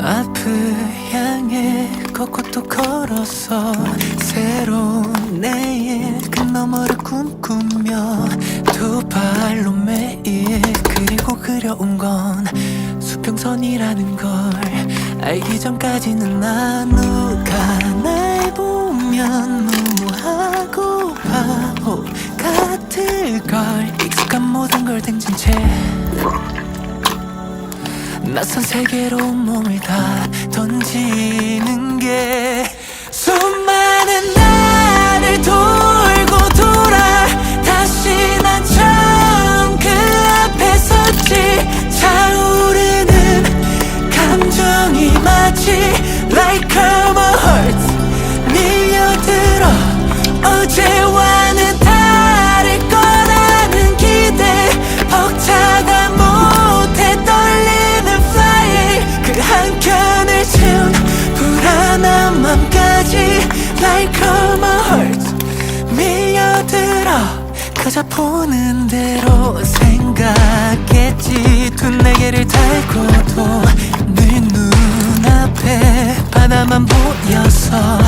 앞을 향해 걷고 또 걸었어. 새로운 내일 그 너머를 꿈꾸며 두 발로 매일 그리고 그려온 건 수평선이라는 걸 알기 전까지는 나 누가 날 보면 너무하고 바보 같을걸. 익숙한 모든 걸 댕진 채 낯선 세계로 몸을 다 던지는 게 수많은 나를 돌고 돌아 다시 난 처음 그 앞에 섰지. 차오르는 감정이 마치 like a heart 밀려들어 어제와는 다를 거라는 기대 벅차다 못해 떨리는 flying 그 한켠을 채운 불안한 맘까지 like a heart 밀려들어 그저 보는 대로 생각했지. 두 날개를 달고도 늘 눈앞에 바다만 보여서